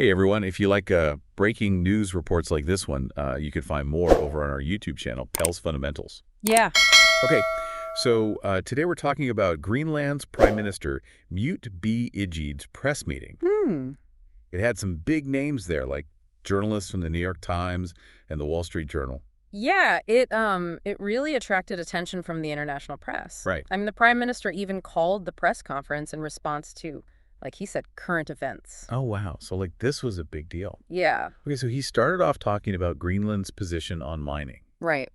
Hey everyone, if you like breaking news reports like this one, you can find more over on our YouTube channel, Pell's Fundamentals. Yeah. Okay, so today we're talking about Greenland's Prime Minister Mute B. Ijid's press meeting. Hmm. It had some big names there, like journalists from the New York Times and the Wall Street Journal. Yeah, it really attracted attention from the international press. Right. I mean, the prime minister even called the press conference in response to, like he said, current events. Oh, wow. So like this was a big deal. Yeah, Okay, so he started off talking about Greenland's position on mining, right.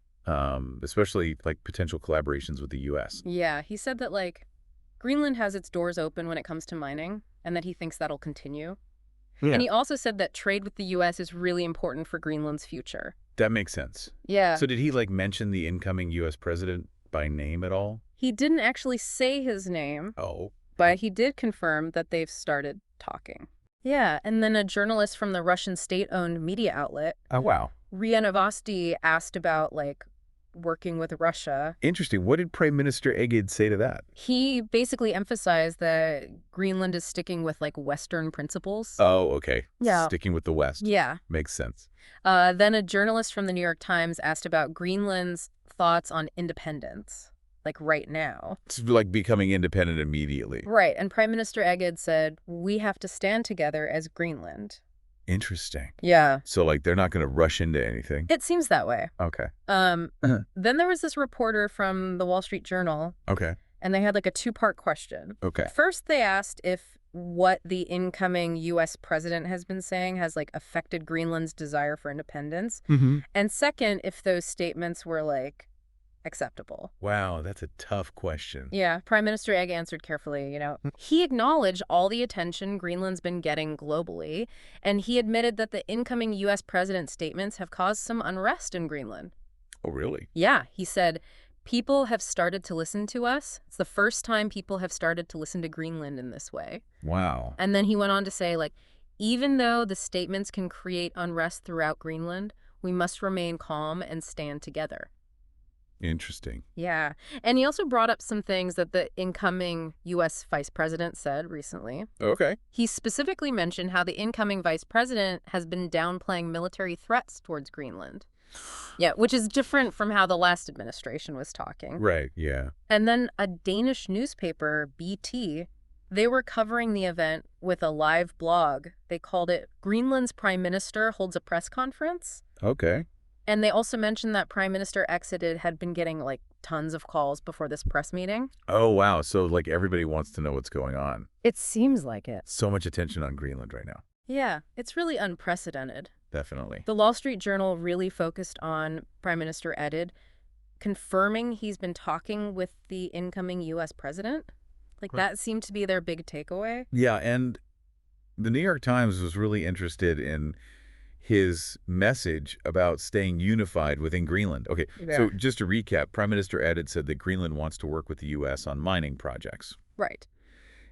especially like potential collaborations with the U.S. Yeah, he said that Greenland has its doors open when it comes to mining and that he thinks that'll continue. Yeah. And he also said that trade with the US is really important for Greenland's future. That makes sense. Yeah. So did he like mention the incoming U.S. president by name at all? He didn't actually say his name, Oh. but he did confirm that they've started talking. Yeah, and then a journalist from the Russian state-owned media outlet, Oh, wow. RIA Novosti, asked about, working with Russia. Interesting. What did Prime Minister Egid say to that? He basically emphasized that Greenland is sticking with, Western principles. Oh, okay. Yeah. Sticking with the West. Yeah. Makes sense. Then a journalist from the New York Times asked about Greenland's thoughts on independence, right now. It's like becoming independent immediately. Right, and Prime Minister Egid said, we have to stand together as Greenland. Interesting. Yeah. So like they're not going to rush into anything? It seems that way. Okay. Then there was this reporter from the Wall Street Journal, Okay. and they had a two-part question. Okay. First, they asked if what the incoming U.S. president has been saying has affected Greenland's desire for independence. Mm-hmm. And second, if those statements were acceptable. Wow, that's a tough question. Yeah, Prime Minister Egg answered carefully, He acknowledged all the attention Greenland's been getting globally, and he admitted that the incoming U.S. president's statements have caused some unrest in Greenland. Oh, really? Yeah, he said, people have started to listen to us. It's the first time people have started to listen to Greenland in this way. Wow. And then he went on to say, even though the statements can create unrest throughout Greenland, we must remain calm and stand together. Interesting. Yeah. And he also brought up some things that the incoming U.S. vice president said recently. Okay. He specifically mentioned how the incoming vice president has been downplaying military threats towards Greenland. Yeah, which is different from how the last administration was talking. Right, yeah. And then a Danish newspaper, BT, they were covering the event with a live blog. They called it Greenland's Prime Minister Holds a Press Conference. Okay. And they also mentioned that Prime Minister Exeted had been getting tons of calls before this press meeting. Oh, wow. So like everybody wants to know what's going on. It seems like it. So much attention on Greenland right now. Yeah, it's really unprecedented. Definitely. The Wall Street Journal really focused on Prime Minister Edid confirming he's been talking with the incoming U.S. president. That seemed to be their big takeaway. Yeah, and the New York Times was really interested in his message about staying unified within Greenland. Okay, so just to recap, Prime Minister Edid said that Greenland wants to work with the U.S. on mining projects. Right.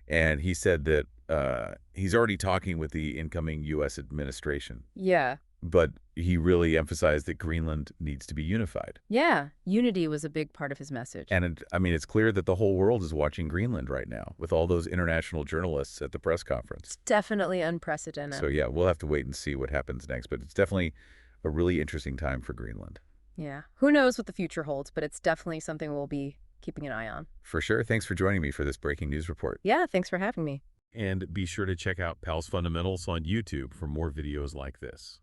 And he said that he's already talking with the incoming U.S. administration. Yeah. But he really emphasized that Greenland needs to be unified. Yeah, unity was a big part of his message. And it's clear that the whole world is watching Greenland right now with all those international journalists at the press conference. It's definitely unprecedented. So yeah, we'll have to wait and see what happens next. But it's definitely a really interesting time for Greenland. Yeah. Who knows what the future holds, but it's definitely something we'll be keeping an eye on. For sure. Thanks for joining me for this breaking news report. Yeah, thanks for having me. And be sure to check out Pell's Fundamentals on YouTube for more videos like this.